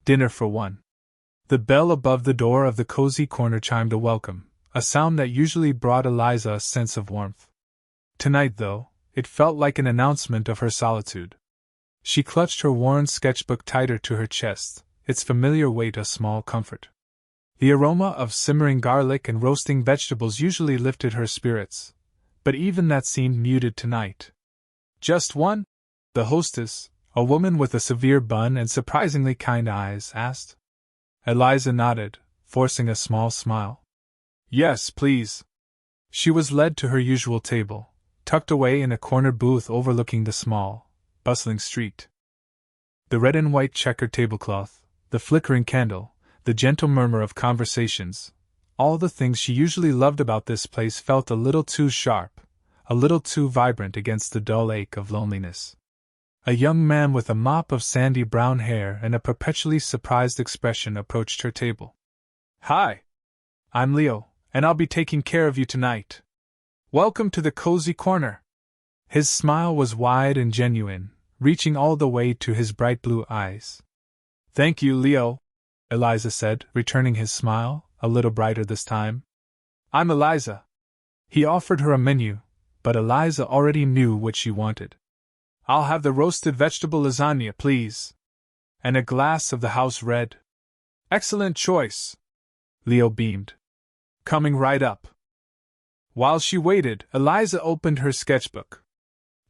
Dinner for one. The bell above the door of the cozy corner chimed a welcome, a sound that usually brought Eliza a sense of warmth. Tonight, though, it felt like an announcement of her solitude. She clutched her worn sketchbook tighter to her chest, its familiar weight a small comfort. The aroma of simmering garlic and roasting vegetables usually lifted her spirits, but even that seemed muted tonight. Just one? The hostess, a woman with a severe bun and surprisingly kind eyes, asked. Eliza nodded, forcing a small smile. Yes, please. She was led to her usual table, tucked away in a corner booth overlooking the small, bustling street. The red and white checkered tablecloth, the flickering candle, the gentle murmur of conversations, all the things she usually loved about this place felt a little too sharp, a little too vibrant against the dull ache of loneliness. A young man with a mop of sandy brown hair and a perpetually surprised expression approached her table. Hi! I'm Leo, and I'll be taking care of you tonight. Welcome to the cozy corner. His smile was wide and genuine, reaching all the way to his bright blue eyes. Thank you, Leo, Eliza said, returning his smile, a little brighter this time. I'm Eliza. He offered her a menu, but Eliza already knew what she wanted. I'll have the roasted vegetable lasagna, please. And a glass of the house red. Excellent choice. Leo beamed. Coming right up. While she waited, Eliza opened her sketchbook.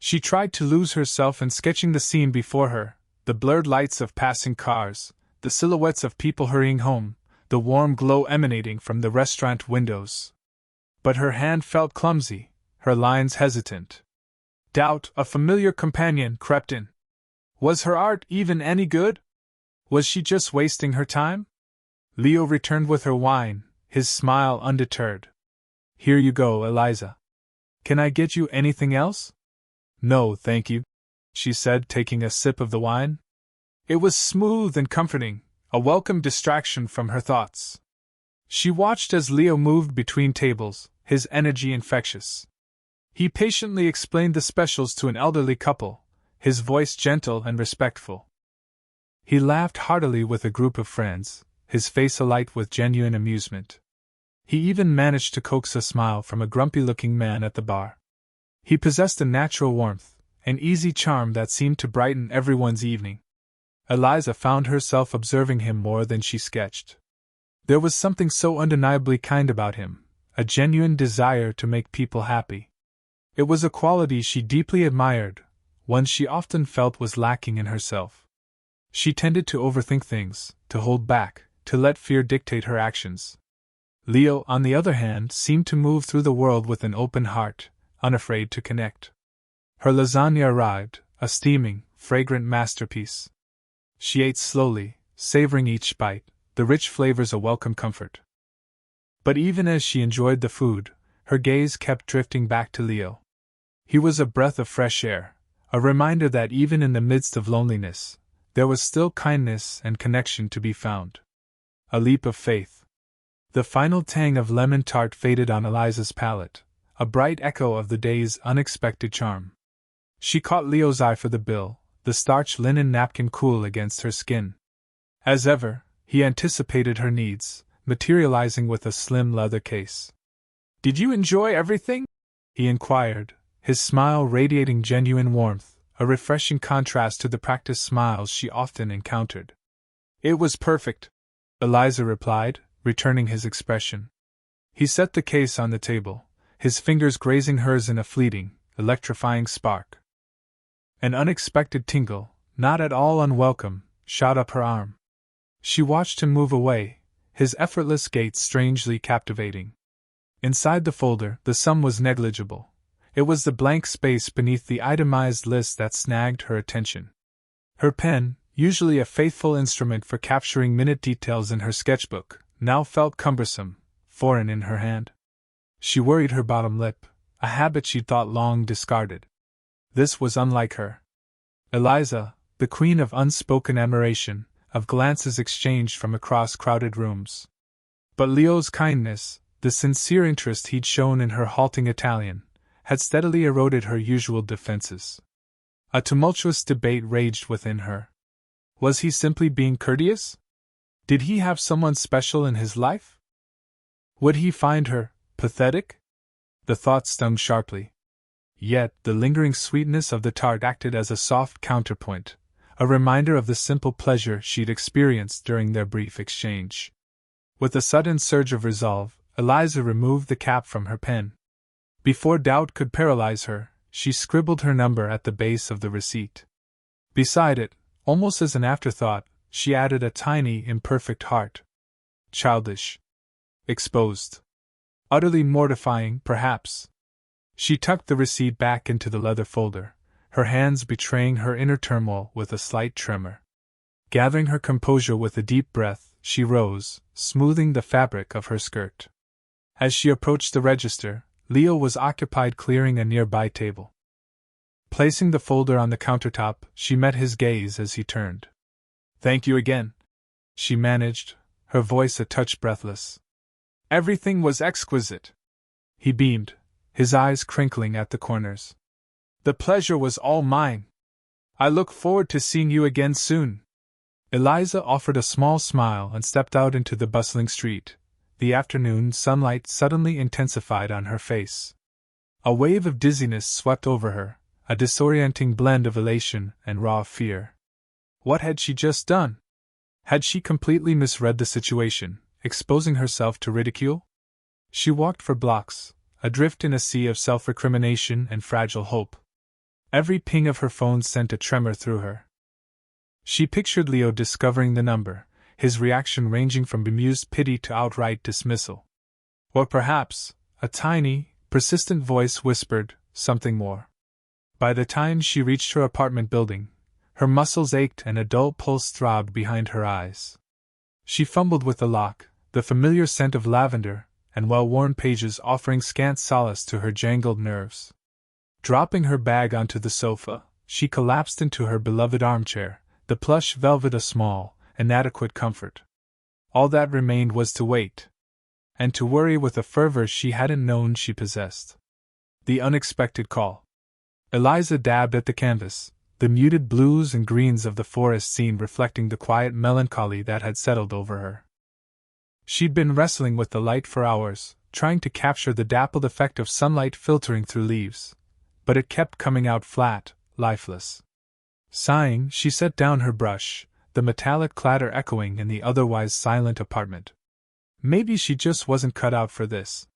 She tried to lose herself in sketching the scene before her, the blurred lights of passing cars, the silhouettes of people hurrying home, the warm glow emanating from the restaurant windows. But her hand felt clumsy, her lines hesitant. Doubt, a familiar companion, crept in. Was her art even any good? Was she just wasting her time? Leo returned with her wine, his smile undeterred. Here you go, Eliza. Can I get you anything else? No, thank you, she said, taking a sip of the wine. It was smooth and comforting, a welcome distraction from her thoughts. She watched as Leo moved between tables, his energy infectious. He patiently explained the specials to an elderly couple, his voice gentle and respectful. He laughed heartily with a group of friends, his face alight with genuine amusement. He even managed to coax a smile from a grumpy-looking man at the bar. He possessed a natural warmth, an easy charm that seemed to brighten everyone's evening. Eliza found herself observing him more than she sketched. There was something so undeniably kind about him, a genuine desire to make people happy. It was a quality she deeply admired, one she often felt was lacking in herself. She tended to overthink things, to hold back, to let fear dictate her actions. Leo, on the other hand, seemed to move through the world with an open heart, unafraid to connect. Her lasagna arrived, a steaming, fragrant masterpiece. She ate slowly, savoring each bite, the rich flavors a welcome comfort. But even as she enjoyed the food, her gaze kept drifting back to Leo. He was a breath of fresh air, a reminder that even in the midst of loneliness, there was still kindness and connection to be found. A leap of faith. The final tang of lemon tart faded on Eliza's palate, a bright echo of the day's unexpected charm. She caught Leo's eye for the bill, the starched linen napkin cool against her skin. As ever, he anticipated her needs, materializing with a slim leather case. Did you enjoy everything? He inquired, his smile radiating genuine warmth, a refreshing contrast to the practiced smiles she often encountered. It was perfect, Eliza replied, returning his expression. He set the case on the table, his fingers grazing hers in a fleeting, electrifying spark. An unexpected tingle, not at all unwelcome, shot up her arm. She watched him move away, his effortless gait strangely captivating. Inside the folder, the sum was negligible. It was the blank space beneath the itemized list that snagged her attention. Her pen, usually a faithful instrument for capturing minute details in her sketchbook, now felt cumbersome, foreign in her hand. She worried her bottom lip, a habit she'd thought long discarded. This was unlike her. Eliza, the queen of unspoken admiration, of glances exchanged from across crowded rooms. But Leo's kindness, the sincere interest he'd shown in her halting Italian, had steadily eroded her usual defenses. A tumultuous debate raged within her. Was he simply being courteous? Did he have someone special in his life? Would he find her pathetic? The thought stung sharply. Yet the lingering sweetness of the tart acted as a soft counterpoint, a reminder of the simple pleasure she'd experienced during their brief exchange. With a sudden surge of resolve, Eliza removed the cap from her pen. Before doubt could paralyze her, she scribbled her number at the base of the receipt. Beside it, almost as an afterthought, she added a tiny, imperfect heart. Childish. Exposed. Utterly mortifying, perhaps. She tucked the receipt back into the leather folder, her hands betraying her inner turmoil with a slight tremor. Gathering her composure with a deep breath, she rose, smoothing the fabric of her skirt. As she approached the register, Leo was occupied clearing a nearby table. Placing the folder on the countertop, she met his gaze as he turned. "Thank you again," she managed, her voice a touch breathless. "Everything was exquisite." He beamed, his eyes crinkling at the corners. "The pleasure was all mine. I look forward to seeing you again soon." Eliza offered a small smile and stepped out into the bustling street. The afternoon sunlight suddenly intensified on her face. A wave of dizziness swept over her, a disorienting blend of elation and raw fear. What had she just done? Had she completely misread the situation, exposing herself to ridicule? She walked for blocks, adrift in a sea of self-recrimination and fragile hope. Every ping of her phone sent a tremor through her. She pictured Leo discovering the number, his reaction ranging from bemused pity to outright dismissal. Or perhaps, a tiny, persistent voice whispered something more. By the time she reached her apartment building, her muscles ached and a dull pulse throbbed behind her eyes. She fumbled with the lock, the familiar scent of lavender and well-worn pages offering scant solace to her jangled nerves. Dropping her bag onto the sofa, she collapsed into her beloved armchair, the plush velvet a small, inadequate comfort. All that remained was to wait. And to worry with a fervor she hadn't known she possessed. The unexpected call. Eliza dabbed at the canvas, the muted blues and greens of the forest scene reflecting the quiet melancholy that had settled over her. She'd been wrestling with the light for hours, trying to capture the dappled effect of sunlight filtering through leaves, but it kept coming out flat, lifeless. Sighing, she set down her brush, the metallic clatter echoing in the otherwise silent apartment. Maybe she just wasn't cut out for this.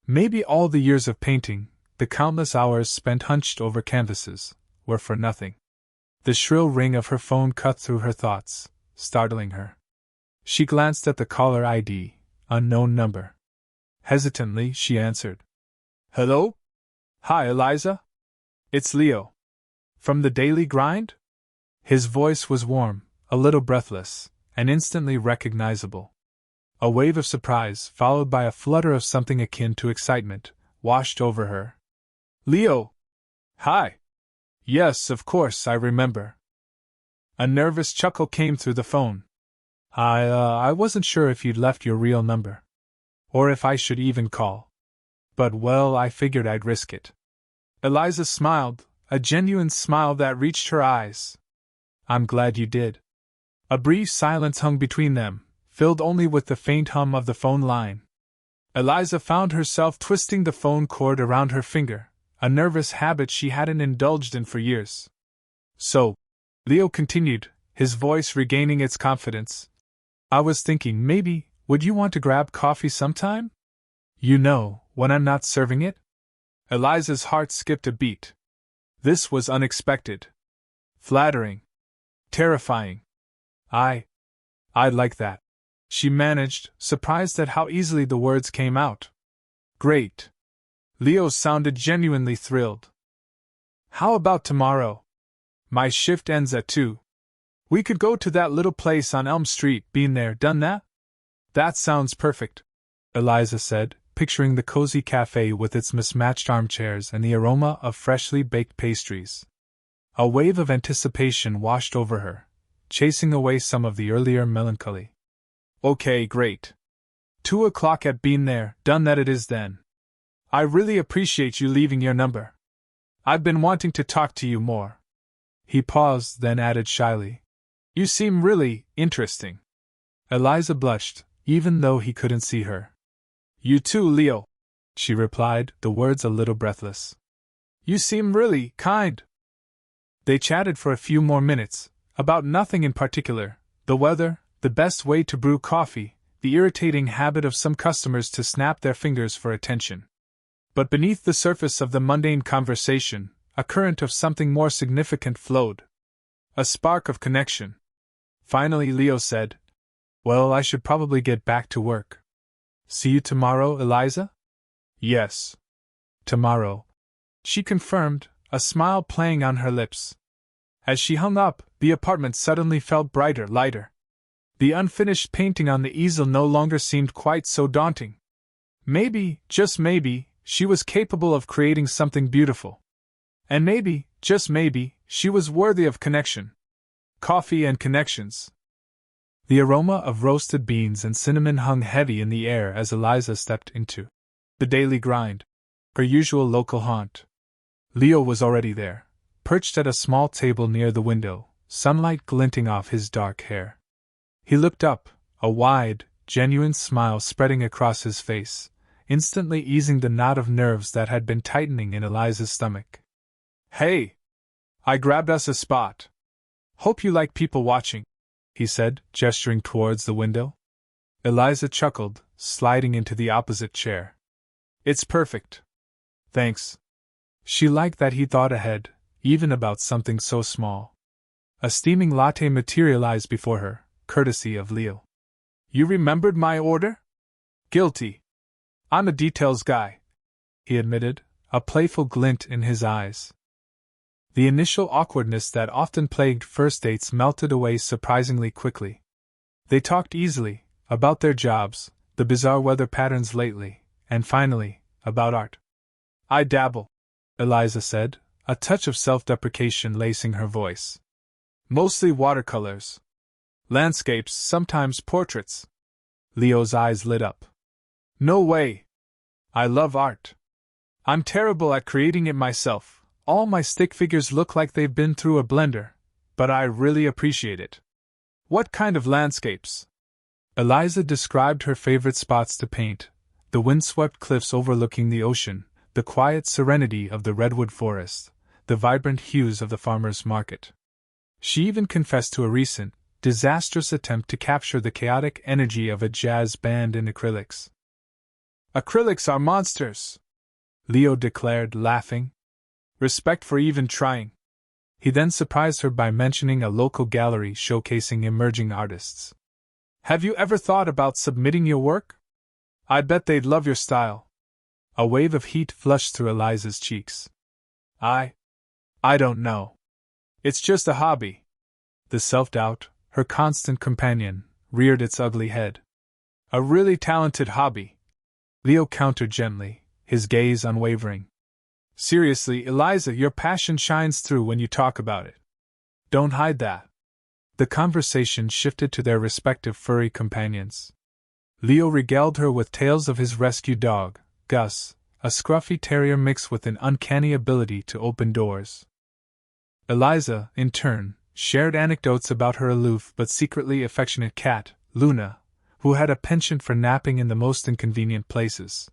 Maybe all the years of painting, the countless hours spent hunched over canvases, were for nothing. The shrill ring of her phone cut through her thoughts, startling her. She glanced at the caller ID, unknown number. Hesitantly, she answered. "Hello? Hi, Eliza. It's Leo. From the Daily Grind?" His voice was warm, a little breathless, and instantly recognizable. A wave of surprise, followed by a flutter of something akin to excitement, washed over her. "Leo! Hi! Yes, of course, I remember." A nervous chuckle came through the phone. I wasn't sure if you'd left your real number. Or if I should even call. But well, I figured I'd risk it." Eliza smiled, a genuine smile that reached her eyes. "I'm glad you did." A brief silence hung between them, filled only with the faint hum of the phone line. Eliza found herself twisting the phone cord around her finger, a nervous habit she hadn't indulged in for years. "So," Leo continued, his voice regaining its confidence, "I was thinking would you want to grab coffee sometime? You know, when I'm not serving it?" Eliza's heart skipped a beat. This was unexpected. Flattering. Terrifying. I'd like that," she managed, surprised at how easily the words came out. "Great." Leo sounded genuinely thrilled. "How about tomorrow? My shift ends at 2. We could go to that little place on Elm Street. Been there, done that?" "That sounds perfect," Eliza said, picturing the cozy cafe with its mismatched armchairs and the aroma of freshly baked pastries. A wave of anticipation washed over her, chasing away some of the earlier melancholy. "Okay, great. 2 o'clock at Been There, Done That it is then. I really appreciate you leaving your number. I've been wanting to talk to you more." He paused, then added shyly, "You seem really interesting." Eliza blushed, even though he couldn't see her. You too, Leo, she replied, the words a little breathless. You seem really kind. They chatted for a few more minutes, about nothing in particular, the weather, the best way to brew coffee, the irritating habit of some customers to snap their fingers for attention. But beneath the surface of the mundane conversation, a current of something more significant flowed. A spark of connection. Finally, Leo said, Well, I should probably get back to work. See you tomorrow, Eliza? Yes. Tomorrow, she confirmed, a smile playing on her lips. As she hung up, the apartment suddenly felt brighter, lighter. The unfinished painting on the easel no longer seemed quite so daunting. Maybe, just maybe, she was capable of creating something beautiful. And maybe, just maybe, she was worthy of connection. Coffee and connections. The aroma of roasted beans and cinnamon hung heavy in the air as Eliza stepped into the daily grind, her usual local haunt. Leo was already there, perched at a small table near the window, sunlight glinting off his dark hair. He looked up, a wide, genuine smile spreading across his face, instantly easing the knot of nerves that had been tightening in Eliza's stomach. Hey! I grabbed us a spot. Hope you like people watching, he said, gesturing towards the window. Eliza chuckled, sliding into the opposite chair. It's perfect. Thanks. She liked that he thought ahead, even about something so small. A steaming latte materialized before her, courtesy of Leo. You remembered my order? Guilty. I'm a details guy, he admitted, a playful glint in his eyes. The initial awkwardness that often plagued first dates melted away surprisingly quickly. They talked easily, about their jobs, the bizarre weather patterns lately, and finally, about art. I dabble, Eliza said, a touch of self-deprecation lacing her voice. Mostly watercolors. Landscapes, sometimes portraits. Leo's eyes lit up. No way! I love art. I'm terrible at creating it myself. All my stick figures look like they've been through a blender, but I really appreciate it. What kind of landscapes? Eliza described her favorite spots to paint, the windswept cliffs overlooking the ocean, the quiet serenity of the redwood forest, the vibrant hues of the farmer's market. She even confessed to a recent, disastrous attempt to capture the chaotic energy of a jazz band in acrylics. Acrylics are monsters, Leo declared, laughing. Respect for even trying. He then surprised her by mentioning a local gallery showcasing emerging artists. Have you ever thought about submitting your work? I bet they'd love your style. A wave of heat flushed through Eliza's cheeks. I don't know. It's just a hobby. The self-doubt, her constant companion, reared its ugly head. A really talented hobby. Leo countered gently, his gaze unwavering. Seriously, Eliza, your passion shines through when you talk about it. Don't hide that. The conversation shifted to their respective furry companions. Leo regaled her with tales of his rescue dog, Gus, a scruffy terrier mixed with an uncanny ability to open doors. Eliza, in turn, shared anecdotes about her aloof but secretly affectionate cat, Luna, who had a penchant for napping in the most inconvenient places.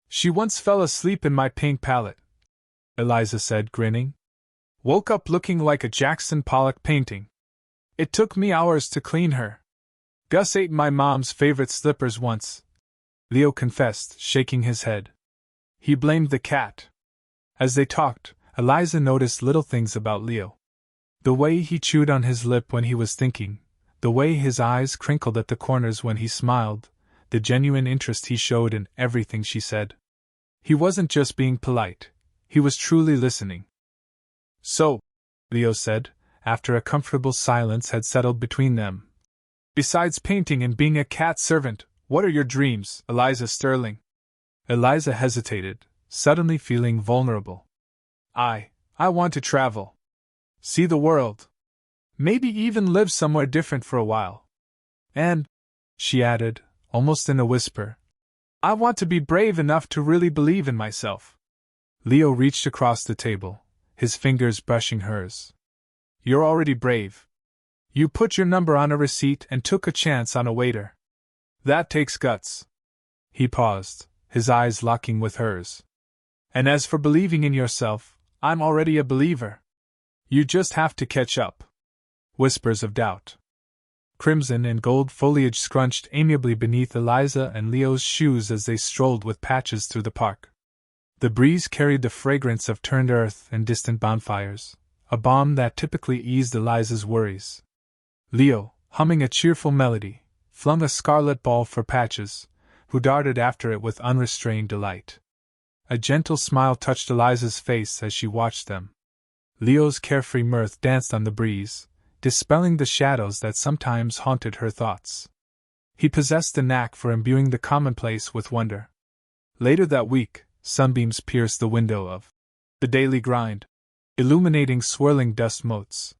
She once fell asleep in my pink palette, Eliza said, grinning. Woke up looking like a Jackson Pollock painting. It took me hours to clean her. Gus ate my mom's favorite slippers once, Leo confessed, shaking his head. He blamed the cat. As they talked, Eliza noticed little things about Leo. The way he chewed on his lip when he was thinking, the way his eyes crinkled at the corners when he smiled, the genuine interest he showed in everything she said. He wasn't just being polite. He was truly listening. So, Leo said, after a comfortable silence had settled between them. Besides painting and being a cat servant, what are your dreams, Eliza Sterling? Eliza hesitated, suddenly feeling vulnerable. I want to travel. See the world. Maybe even live somewhere different for a while. And, she added, almost in a whisper, I want to be brave enough to really believe in myself. Leo reached across the table, his fingers brushing hers. You're already brave. You put your number on a receipt and took a chance on a waiter. That takes guts. He paused, his eyes locking with hers. And as for believing in yourself, I'm already a believer. You just have to catch up. Whispers of doubt. Crimson and gold foliage scrunched amiably beneath Eliza and Leo's shoes as they strolled with Patches through the park. The breeze carried the fragrance of turned earth and distant bonfires, a balm that typically eased Eliza's worries. Leo, humming a cheerful melody, flung a scarlet ball for Patches, who darted after it with unrestrained delight. A gentle smile touched Eliza's face as she watched them. Leo's carefree mirth danced on the breeze, dispelling the shadows that sometimes haunted her thoughts. He possessed the knack for imbuing the commonplace with wonder. Later that week, sunbeams pierced the window of the daily grind, illuminating swirling dust motes.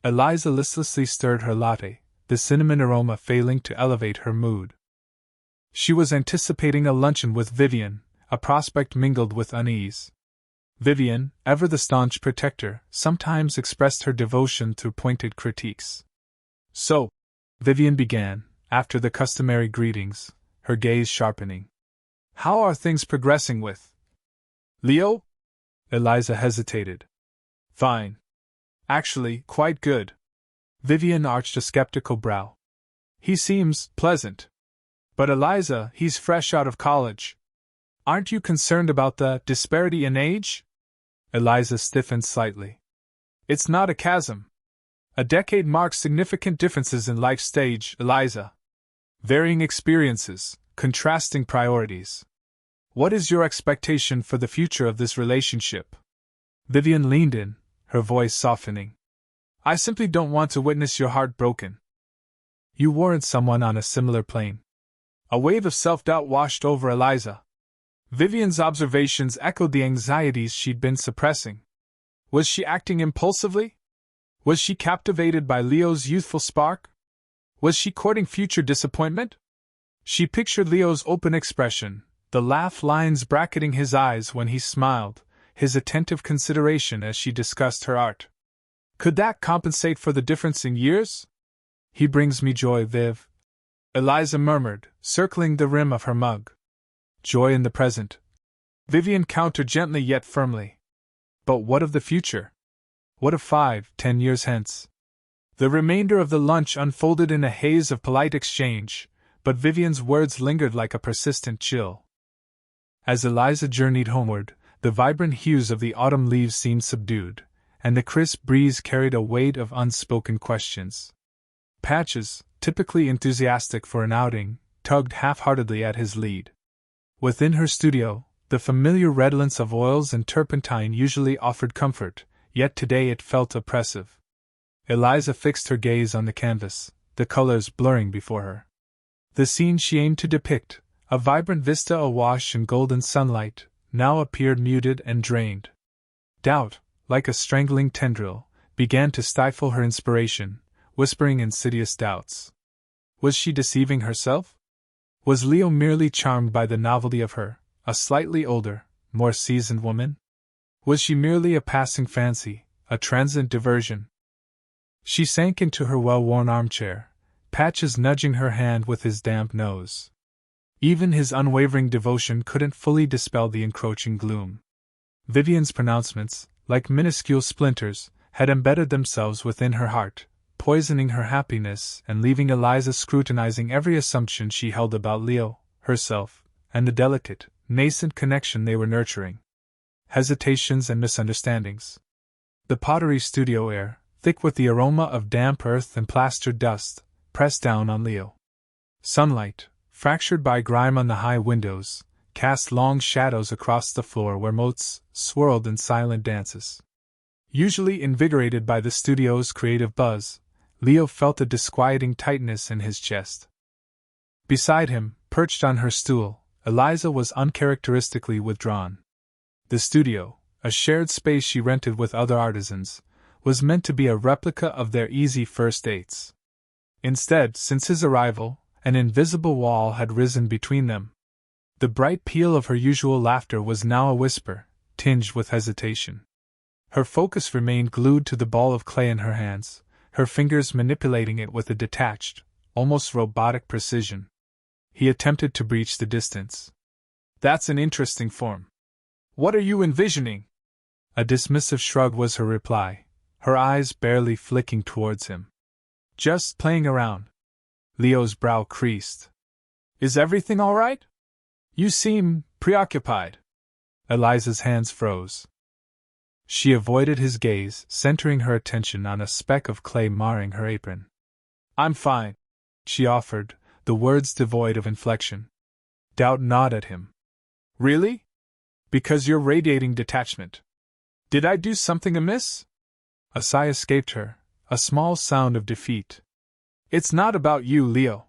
Eliza listlessly stirred her latte, the cinnamon aroma failing to elevate her mood. She was anticipating a luncheon with Vivian, a prospect mingled with unease. Vivian, ever the staunch protector, sometimes expressed her devotion through pointed critiques. So, Vivian began, after the customary greetings, her gaze sharpening. How are things progressing with Leo? Eliza hesitated. Fine. Actually, quite good. Vivian arched a skeptical brow. He seems pleasant. But Eliza, he's fresh out of college. Aren't you concerned about the disparity in age? Eliza stiffened slightly. It's not a chasm. A decade marks significant differences in life stage, Eliza. Varying experiences, contrasting priorities. What is your expectation for the future of this relationship? Vivian leaned in, her voice softening. I simply don't want to witness your heart broken. You warrant someone on a similar plane. A wave of self-doubt washed over Eliza. Vivian's observations echoed the anxieties she'd been suppressing. Was she acting impulsively? Was she captivated by Leo's youthful spark? Was she courting future disappointment? She pictured Leo's open expression, the laugh lines bracketing his eyes when he smiled, his attentive consideration as she discussed her art. Could that compensate for the difference in years? He brings me joy, Viv, Eliza murmured, circling the rim of her mug. Joy in the present. Vivian countered gently yet firmly. But what of the future? What of 5-10 years hence? The remainder of the lunch unfolded in a haze of polite exchange, but Vivian's words lingered like a persistent chill. As Eliza journeyed homeward, the vibrant hues of the autumn leaves seemed subdued, and the crisp breeze carried a weight of unspoken questions. Patches, typically enthusiastic for an outing, tugged half-heartedly at his lead. Within her studio, the familiar redolence of oils and turpentine usually offered comfort, yet today it felt oppressive. Eliza fixed her gaze on the canvas, the colors blurring before her. The scene she aimed to depict, a vibrant vista awash in golden sunlight, now appeared muted and drained. Doubt, like a strangling tendril, began to stifle her inspiration, whispering insidious doubts. Was she deceiving herself? Was Leo merely charmed by the novelty of her, a slightly older, more seasoned woman? Was she merely a passing fancy, a transient diversion? She sank into her well-worn armchair, Patches nudging her hand with his damp nose. Even his unwavering devotion couldn't fully dispel the encroaching gloom. Vivian's pronouncements, like minuscule splinters, had embedded themselves within her heart, poisoning her happiness and leaving Eliza scrutinizing every assumption she held about Leo, herself, and the delicate, nascent connection they were nurturing. Hesitations and misunderstandings. The pottery studio air, thick with the aroma of damp earth and plastered dust, pressed down on Leo. Sunlight, fractured by grime on the high windows, cast long shadows across the floor where motes swirled in silent dances. Usually invigorated by the studio's creative buzz, Leo felt a disquieting tightness in his chest. Beside him, perched on her stool, Eliza was uncharacteristically withdrawn. The studio, a shared space she rented with other artisans, was meant to be a replica of their easy first dates. Instead, since his arrival, an invisible wall had risen between them. The bright peal of her usual laughter was now a whisper, tinged with hesitation. Her focus remained glued to the ball of clay in her hands, her fingers manipulating it with a detached, almost robotic precision. He attempted to breach the distance. That's an interesting form. What are you envisioning? A dismissive shrug was her reply, her eyes barely flicking towards him. Just playing around. Leo's brow creased. Is everything all right? You seem preoccupied. Eliza's hands froze. She avoided his gaze, centering her attention on a speck of clay marring her apron. I'm fine, she offered, the words devoid of inflection. Doubt gnawed at him. Really? Because you're radiating detachment. Did I do something amiss? A sigh escaped her, a small sound of defeat. It's not about you, Leo.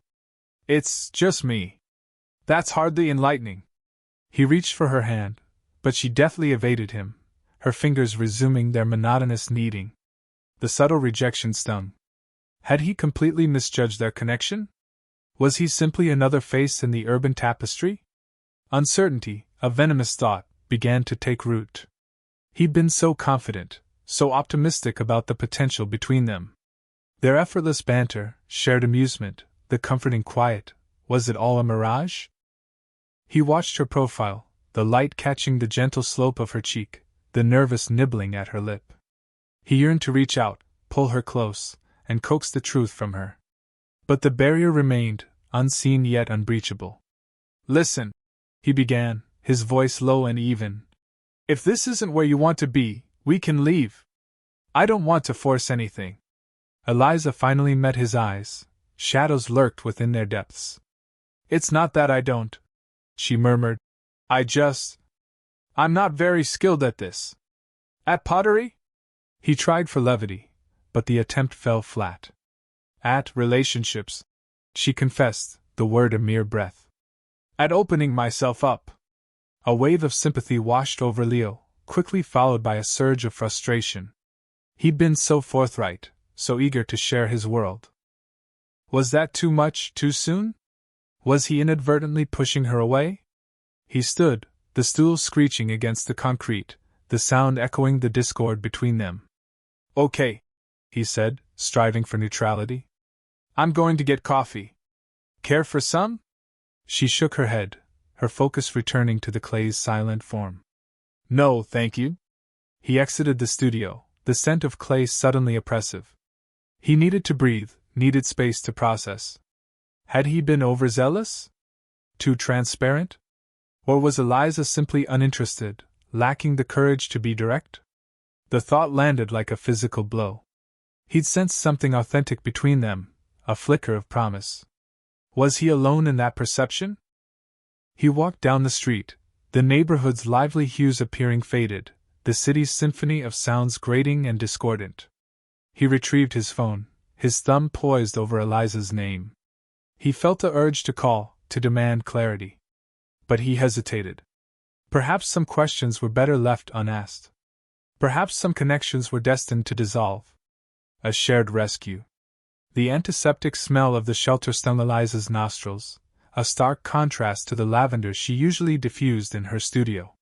It's just me. That's hardly enlightening. He reached for her hand, but she deftly evaded him, her fingers resuming their monotonous kneading. The subtle rejection stung. Had he completely misjudged their connection? Was he simply another face in the urban tapestry? Uncertainty, a venomous thought, began to take root. He'd been so confident, so optimistic about the potential between them. Their effortless banter, shared amusement, the comforting quiet, was it all a mirage? He watched her profile, the light catching the gentle slope of her cheek, the nervous nibbling at her lip. He yearned to reach out, pull her close, and coax the truth from her. But the barrier remained, unseen yet unbreachable. Listen, he began, his voice low and even. If this isn't where you want to be, we can leave. I don't want to force anything. Eliza finally met his eyes. Shadows lurked within their depths. It's not that I don't, she murmured. I'm not very skilled at this. At pottery? He tried for levity, but the attempt fell flat. At relationships, she confessed, the word a mere breath. At opening myself up. A wave of sympathy washed over Leo, quickly followed by a surge of frustration. He'd been so forthright, so eager to share his world. Was that too much, too soon? Was he inadvertently pushing her away? He stood, the stool screeching against the concrete, the sound echoing the discord between them. Okay, he said, striving for neutrality. I'm going to get coffee. Care for some? She shook her head, her focus returning to the clay's silent form. No, thank you. He exited the studio, the scent of clay suddenly oppressive. He needed to breathe, needed space to process. Had he been overzealous? Too transparent? Or was Eliza simply uninterested, lacking the courage to be direct? The thought landed like a physical blow. He'd sensed something authentic between them, a flicker of promise. Was he alone in that perception? He walked down the street, the neighborhood's lively hues appearing faded, the city's symphony of sounds grating and discordant. He retrieved his phone, his thumb poised over Eliza's name. He felt the urge to call, to demand clarity. But he hesitated. Perhaps some questions were better left unasked. Perhaps some connections were destined to dissolve. A shared rescue. The antiseptic smell of the shelter stung Eliza's nostrils, a stark contrast to the lavender she usually diffused in her studio.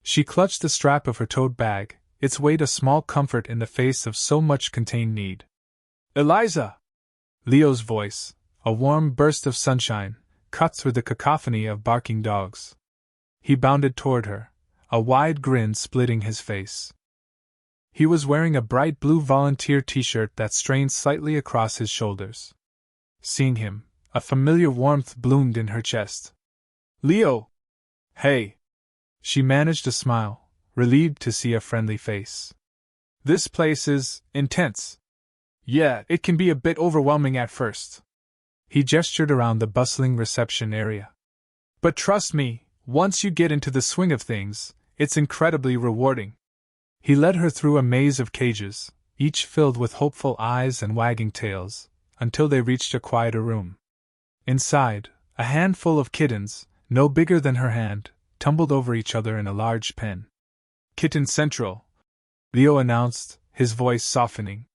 She clutched the strap of her tote bag, its weight a small comfort in the face of so much contained need. Eliza! Leo's voice, a warm burst of sunshine, cut through the cacophony of barking dogs. He bounded toward her, a wide grin splitting his face. He was wearing a bright blue volunteer t-shirt that strained slightly across his shoulders. Seeing him, a familiar warmth bloomed in her chest. Leo! Hey! She managed a smile, relieved to see a friendly face. This place is intense. Yeah, it can be a bit overwhelming at first. He gestured around the bustling reception area. But trust me, once you get into the swing of things, it's incredibly rewarding. He led her through a maze of cages, each filled with hopeful eyes and wagging tails, until they reached a quieter room. Inside, a handful of kittens, no bigger than her hand, tumbled over each other in a large pen. Kitten Central, Leo announced, his voice softening.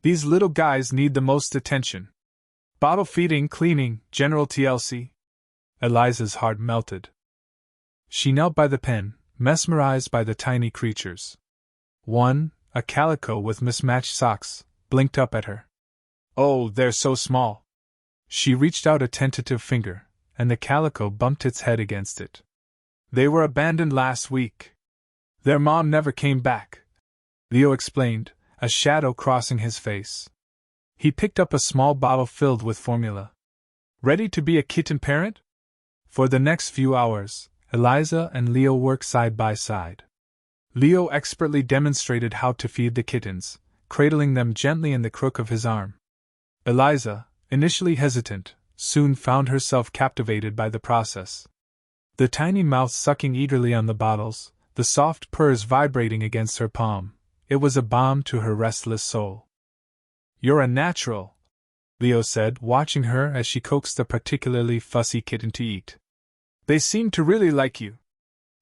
These little guys need the most attention. Bottle feeding, cleaning, general TLC. Eliza's heart melted. She knelt by the pen, mesmerized by the tiny creatures. One, a calico with mismatched socks, blinked up at her, Oh, they're so small. She reached out a tentative finger, and the calico bumped its head against it. They were abandoned last week. Their mom never came back, Leo explained, a shadow crossing his face. He picked up a small bottle filled with formula. Ready to be a kitten parent? For the next few hours, Eliza and Leo worked side by side. Leo expertly demonstrated how to feed the kittens, cradling them gently in the crook of his arm. Eliza, initially hesitant, soon found herself captivated by the process. The tiny mouth sucking eagerly on the bottles, the soft purrs vibrating against her palm. It was a balm to her restless soul. "You're a natural," Leo said, watching her as she coaxed the particularly fussy kitten to eat. "They seem to really like you."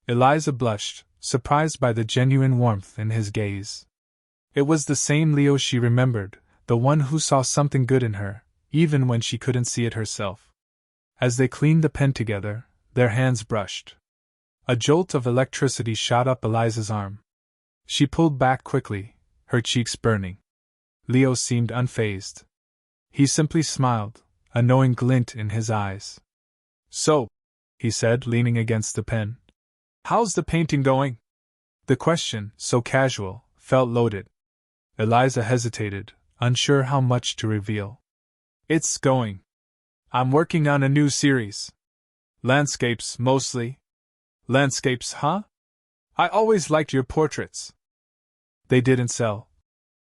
Eliza blushed, surprised by the genuine warmth in his gaze. It was the same Leo she remembered, the one who saw something good in her, even when she couldn't see it herself. As they cleaned the pen together, their hands brushed. A jolt of electricity shot up Eliza's arm. She pulled back quickly, her cheeks burning. Leo seemed unfazed. He simply smiled, a knowing glint in his eyes. "So," he said, leaning against the pen, "how's the painting going?" The question, so casual, felt loaded. Eliza hesitated, unsure how much to reveal. "It's going. I'm working on a new series. Landscapes, mostly." "Landscapes, huh? I always liked your portraits." "They didn't sell,"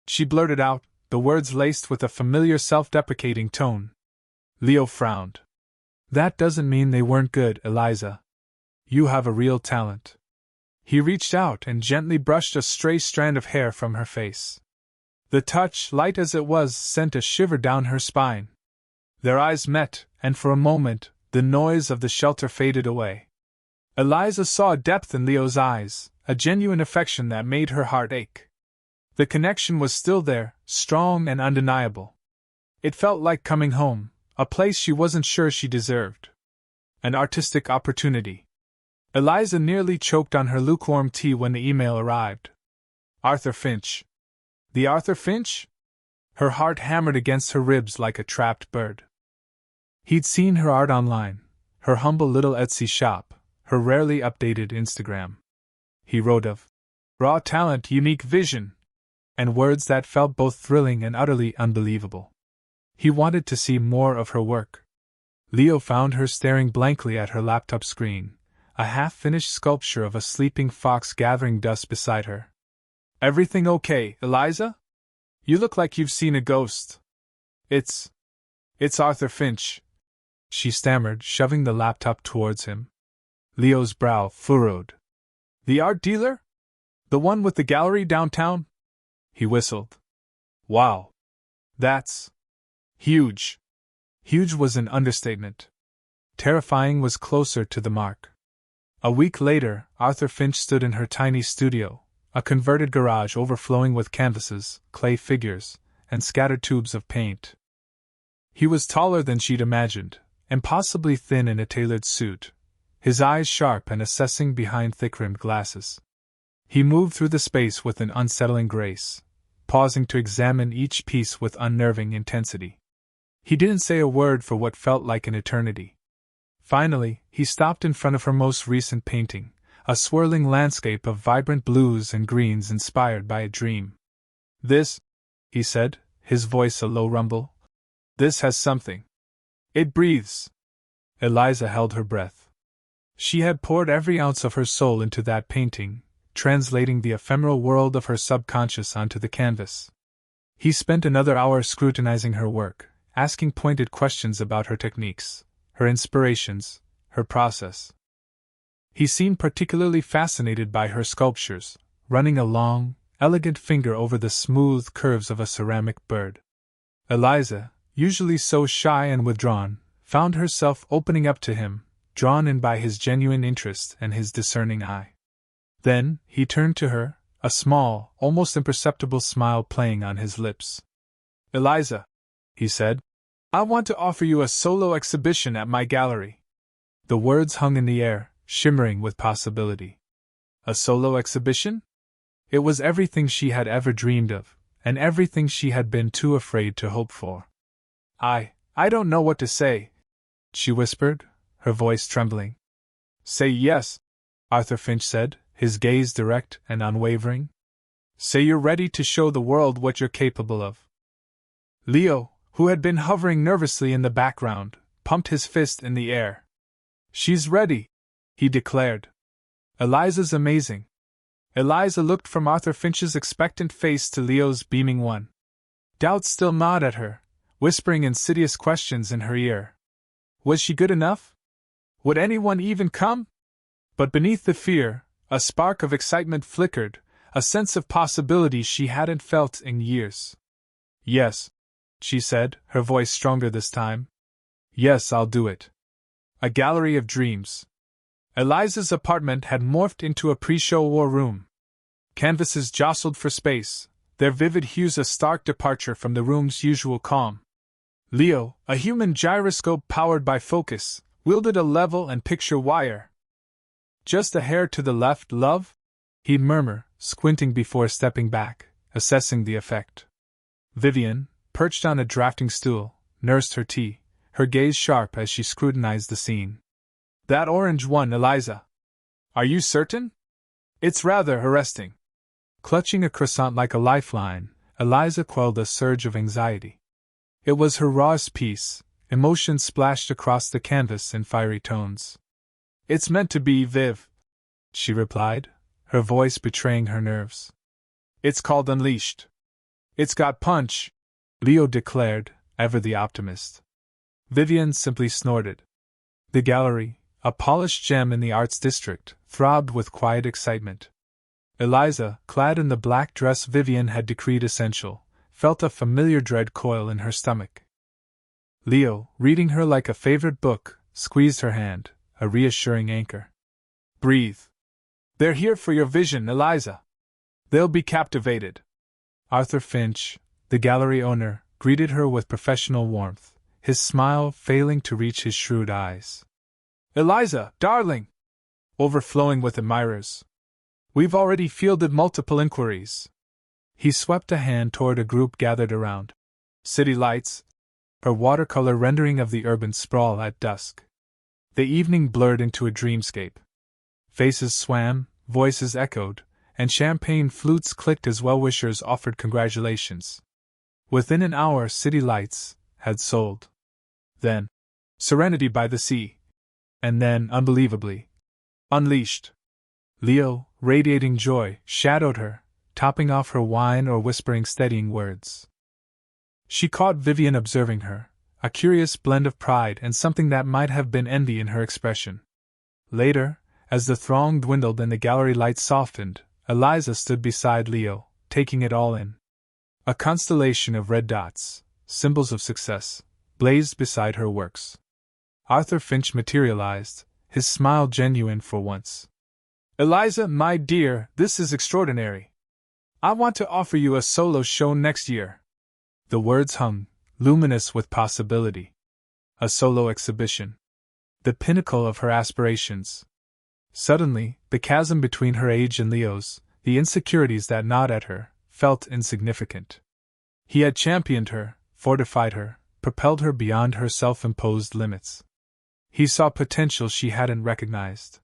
she blurted out, the words laced with a familiar self-deprecating tone. Leo frowned. "That doesn't mean they weren't good, Eliza. You have a real talent." He reached out and gently brushed a stray strand of hair from her face. The touch, light as it was, sent a shiver down her spine. Their eyes met, and for a moment, the noise of the shelter faded away. Eliza saw a depth in Leo's eyes, a genuine affection that made her heart ache. The connection was still there, strong and undeniable. It felt like coming home, a place she wasn't sure she deserved. An artistic opportunity. Eliza nearly choked on her lukewarm tea when the email arrived. Arthur Finch. The Arthur Finch? Her heart hammered against her ribs like a trapped bird. He'd seen her art online, her humble little Etsy shop, her rarely updated Instagram. He wrote of raw talent, unique vision, and words that felt both thrilling and utterly unbelievable. He wanted to see more of her work. Leo found her staring blankly at her laptop screen, a half-finished sculpture of a sleeping fox gathering dust beside her. "Everything okay, Eliza? You look like you've seen a ghost." It's Arthur Finch," she stammered, shoving the laptop towards him. Leo's brow furrowed. "The art dealer? The one with the gallery downtown?" He whistled. "Wow. That's huge." Huge was an understatement. Terrifying was closer to the mark. A week later, Arthur Finch stood in her tiny studio, a converted garage overflowing with canvases, clay figures, and scattered tubes of paint. He was taller than she'd imagined, and possibly thin in a tailored suit, his eyes sharp and assessing behind thick-rimmed glasses. He moved through the space with an unsettling grace, pausing to examine each piece with unnerving intensity. He didn't say a word for what felt like an eternity. Finally, he stopped in front of her most recent painting, a swirling landscape of vibrant blues and greens inspired by a dream. "This," he said, his voice a low rumble, "this has something. It breathes." Eliza held her breath. She had poured every ounce of her soul into that painting, translating the ephemeral world of her subconscious onto the canvas. He spent another hour scrutinizing her work, asking pointed questions about her techniques, her inspirations, her process. He seemed particularly fascinated by her sculptures, running a long, elegant finger over the smooth curves of a ceramic bird. Eliza, usually so shy and withdrawn, found herself opening up to him, drawn in by his genuine interest and his discerning eye. Then, he turned to her, a small, almost imperceptible smile playing on his lips. "Eliza," he said, "I want to offer you a solo exhibition at my gallery." The words hung in the air, shimmering with possibility. A solo exhibition? It was everything she had ever dreamed of, and everything she had been too afraid to hope for. I don't know what to say, she whispered, her voice trembling. Say yes, Arthur Finch said, his gaze direct and unwavering. Say you're ready to show the world what you're capable of. Leo, who had been hovering nervously in the background, pumped his fist in the air. She's ready, he declared. Eliza's amazing. Eliza looked from Arthur Finch's expectant face to Leo's beaming one. Doubt still gnawed at her, whispering insidious questions in her ear. Was she good enough? Would anyone even come? But beneath the fear, a spark of excitement flickered, a sense of possibility she hadn't felt in years. Yes, she said, her voice stronger this time. Yes, I'll do it. A gallery of dreams. Eliza's apartment had morphed into a pre-show war room. Canvases jostled for space, their vivid hues a stark departure from the room's usual calm. Leo, a human gyroscope powered by focus, wielded a level and picture wire. Just a hair to the left, love? He'd murmur, squinting before stepping back, assessing the effect. Vivian, perched on a drafting stool, nursed her tea, her gaze sharp as she scrutinized the scene. That orange one, Eliza. Are you certain? It's rather arresting. Clutching a croissant like a lifeline, Eliza quelled a surge of anxiety. It was her rawest piece, emotion splashed across the canvas in fiery tones. It's meant to be, Viv, she replied, her voice betraying her nerves. It's called Unleashed. It's got punch, Leo declared, ever the optimist. Vivian simply snorted. The gallery, a polished gem in the arts district, throbbed with quiet excitement. Eliza, clad in the black dress Vivian had decreed essential, felt a familiar dread coil in her stomach. Leo, reading her like a favorite book, squeezed her hand, a reassuring anchor. Breathe. They're here for your vision, Eliza. They'll be captivated. Arthur Finch, the gallery owner, greeted her with professional warmth, his smile failing to reach his shrewd eyes. Eliza, darling! Overflowing with admirers. We've already fielded multiple inquiries. He swept a hand toward a group gathered around. City lights, her watercolor rendering of the urban sprawl at dusk. The evening blurred into a dreamscape. Faces swam, voices echoed, and champagne flutes clicked as well-wishers offered congratulations. Within an hour, City Lights had sold. Then, Serenity by the Sea. And then, unbelievably, Unleashed. Leo, radiating joy, shadowed her, topping off her wine or whispering steadying words. She caught Vivian observing her, a curious blend of pride and something that might have been envy in her expression. Later, as the throng dwindled and the gallery lights softened, Eliza stood beside Leo, taking it all in. A constellation of red dots, symbols of success, blazed beside her works. Arthur Finch materialized, his smile genuine for once. Eliza, my dear, this is extraordinary. I want to offer you a solo show next year. The words hung, luminous with possibility. A solo exhibition. The pinnacle of her aspirations. Suddenly, the chasm between her age and Leo's, the insecurities that gnawed at her, felt insignificant. He had championed her, fortified her, propelled her beyond her self-imposed limits. He saw potential she hadn't recognized.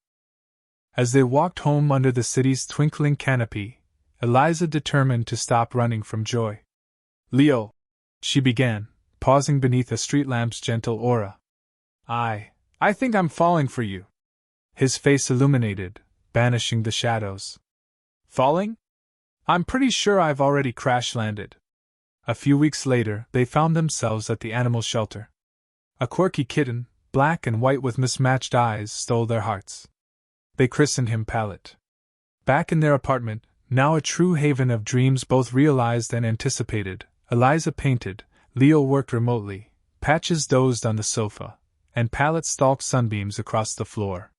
As they walked home under the city's twinkling canopy, Eliza determined to stop running from joy. Leo, she began, pausing beneath a street lamp's gentle aura. I think I'm falling for you. His face illuminated, banishing the shadows. Falling? I'm pretty sure I've already crash-landed. A few weeks later, they found themselves at the animal shelter. A quirky kitten, black and white with mismatched eyes, stole their hearts. They christened him Pallet. Back in their apartment, now a true haven of dreams both realized and anticipated, Eliza painted, Leo worked remotely, Patches dozed on the sofa, and Pallet stalked sunbeams across the floor.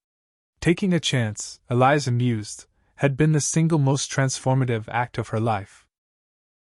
Taking a chance, Eliza mused, had been the single most transformative act of her life.